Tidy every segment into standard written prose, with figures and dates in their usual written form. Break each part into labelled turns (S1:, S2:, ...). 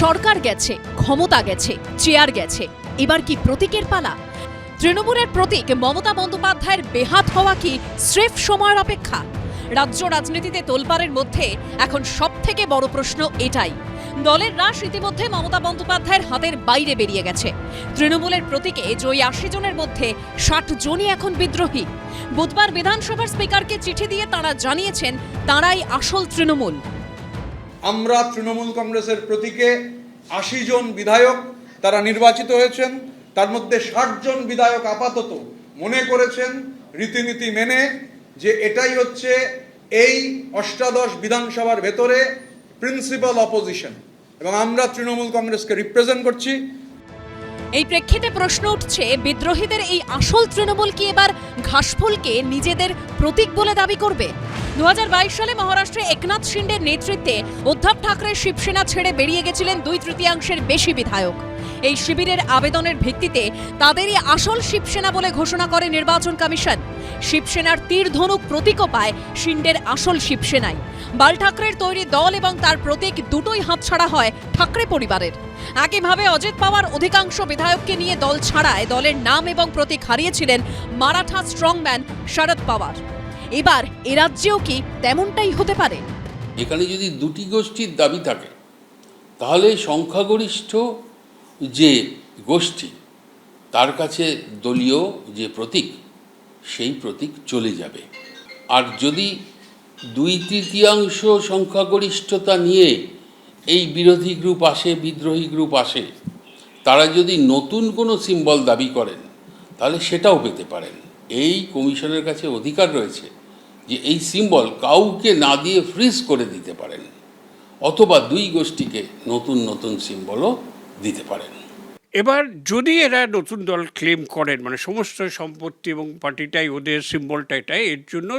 S1: সরকার গেছে, ক্ষমতা গেছে, চেয়ার গেছে, এবার কি প্রতীকের পালা? তৃণমূলের প্রতীক মমতা বন্দ্যোপাধ্যায়ের বেহাত হওয়া কি স্রেফ সময়ের অপেক্ষা? রাজ্য রাজনীতিতে তোলপাড়ের মধ্যে এখন সবথেকে বড় প্রশ্ন এটাই। দলের রাশ ইতিমধ্যে মমতা বন্দ্যোপাধ্যায়ের হাতের বাইরে বেরিয়ে গেছে। তৃণমূলের প্রতীকে জয়ী ৮০ জনের মধ্যে ৬০ জনই এখন বিদ্রোহী। বুধবার বিধানসভার স্পিকারকে চিঠি দিয়ে তাঁরা জানিয়েছেন তাঁরাই আসল তৃণমূল।
S2: আমরা তৃণমূল কংগ্রেসের প্রতীকে ৮০ জন বিধায়ক তারা নির্বাচিত হয়েছেন, তার মধ্যে ৬০ জন বিধায়ক আপাতত মনে করেছেন রীতিনীতি মেনে যে এটাই হচ্ছে এই অষ্টাদশ বিধানসভার ভেতরে প্রিন্সিপাল অপোজিশন, এবং আমরা তৃণমূল কংগ্রেসকে রিপ্রেজেন্ট করছি।
S1: এই প্রেক্ষিতে প্রশ্ন উঠছে, বিদ্রোহীদের এই আসল তৃণমূল কি এবার ঘাসফুলকে নিজেদের প্রতীক বলে দাবি করবে? 2022 সালে মহারাষ্ট্রে একনাথ শিন্ডের নেতৃত্বে উদ্ধব ঠাকরে শিবসেনা ছেড়ে বেরিয়ে গেছিলেন 2/3 বেশি বিধায়ক। এই শিবিরের আবেদনের ভিত্তিতে তাদেরই আসল শিবসেনা বলে ঘোষণা করে নির্বাচন কমিশন। শিবসেনার তীর ধনুক প্রতীকও পায় শিন্ডের আসল শিবসেনায়। বাল ঠাকরের তৈরি দল এবং তার প্রতীক দুটোই হাতছাড়া হয় ঠাকরে পরিবারের। একইভাবে অজিত পাওয়ার অধিকাংশ বিধায়ককে নিয়ে দল ছাড়ায় দলের নাম এবং প্রতীক হারিয়েছিলেন মারাঠা স্ট্রংম্যান শরদ পাওয়ার। এবার এ রাজ্যেও কি তেমনটাই হতে পারে?
S3: এখানে যদি দুটি গোষ্ঠীর দাবি থাকে তাহলে সংখ্যাগরিষ্ঠ যে গোষ্ঠী তার কাছে দলীয় যে প্রতীক সেই প্রতীক চলে যাবে। আর যদি 2/3 সংখ্যাগরিষ্ঠতা নিয়ে এই বিরোধী গ্রুপ আসে, বিদ্রোহী গ্রুপ আসে, তারা যদি নতুন কোনো সিম্বল দাবি করেন তাহলে সেটাও পেতে পারেন। এই কমিশনের কাছে অধিকার রয়েছে যে এই সিম্বল কাউকে না দিয়ে ফ্রিজ করে দিতে পারেন, অথবা দুই গোষ্ঠীকে নতুন নতুন সিম্বলও দিতে পারেন।
S4: এবার যদি এরা নতুন দল ক্লেম করেন, মানে সমস্ত সম্পত্তি এবং পার্টিটাই ওদের, সিম্বলটা এটাই, এর জন্য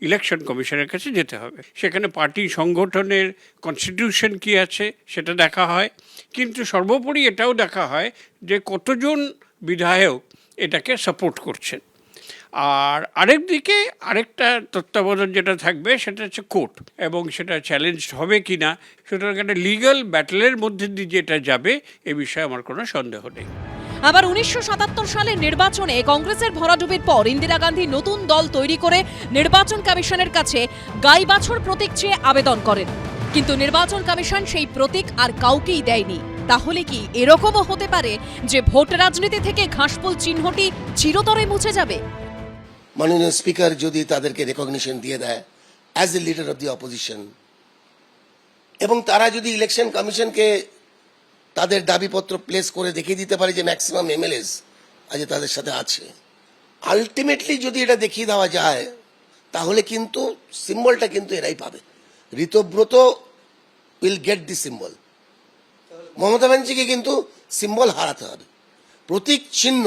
S4: ইলেকশন কমিশনের কাছে যেতে হবে। সেখানে পার্টি সংগঠনের কনস্টিটিউশন কি আছে সেটা দেখা হয়, কিন্তু সর্বোপরি এটাও দেখা হয় যে কতজন বিধায়ক এটাকে সাপোর্ট করছেন। আর আরেকদিকে আরেকটা তত্ত্বাবধান যেটা থাকবে সেটা হচ্ছে কোর্ট, এবং সেটা চ্যালেঞ্জ হবে কি না। সুতরাং একটা লিগ্যাল ব্যাটেলের মধ্যে দিয়ে যেটা যাবে এ বিষয়ে আমার কোনো সন্দেহ নেই।
S1: আবার 1977 সালের নির্বাচনে কংগ্রেসের ভরাডুবির পর ইন্দিরা গান্ধী নতুন দল তৈরি করে নির্বাচন কমিশনের কাছে গাই বাছুর প্রতীক চেয়ে আবেদন করেন, কিন্তু নির্বাচন কমিশন সেই প্রতীক আর কাউকেই দেয়নি। তাহলে কি এরকমও হতে পারে যে ভোট রাজনীতি থেকে ঘাসফুল চিহ্নটি চিরতরে মুছে যাবে?
S5: মাননীয় স্পিকার যদি তাদেরকে রেকগনিশন দিয়ে দেয় as a leader of the opposition, এবং তারা যদি ইলেকশন কমিশনকে তাদের দাবিপত্র প্লেস করে দেখিয়ে দিতে পারে যে ম্যাক্সিমাম এমএলএস আজ তাদের সাথে আছে, আলটিমেটলি যদি এটা দেখিয়ে দেওয়া যায় তাহলে কিন্তু সিম্বলটা কিন্তু এরাই পাবে। Ritabrata will get the symbol. Mamata ব্যানার্জিকে কিন্তু সিম্বল হারাতে হবে। প্রতীক চিহ্ন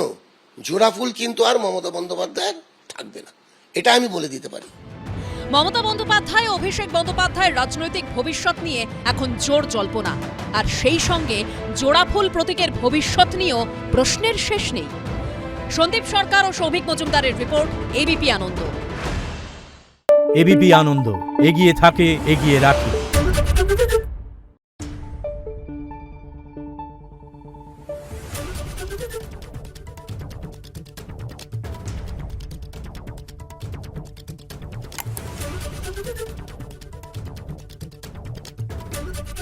S5: জোড়াফুল কিন্তু আর মমতা বন্দ্যোপাধ্যায়ের থাকবে না, এটা আমি বলে দিতে পারি।
S1: মমতা বন্দ্যোপাধ্যায় ও অভিষেক বন্দ্যোপাধ্যায়ের রাজনৈতিক ভবিষ্যৎ নিয়ে এখন জোর জল্পনা, আর সেই সঙ্গে জোড়াফুল প্রতীকের ভবিষ্যৎ নিয়েও প্রশ্নের শেষ নেই। সন্দীপ সরকার ও সৌভিক মজুমদারের রিপোর্ট, এবিপি আনন্দ।
S6: এবিপি আনন্দ, এগিয়ে থাকে, এগিয়ে রাখে।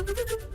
S7: Thank you.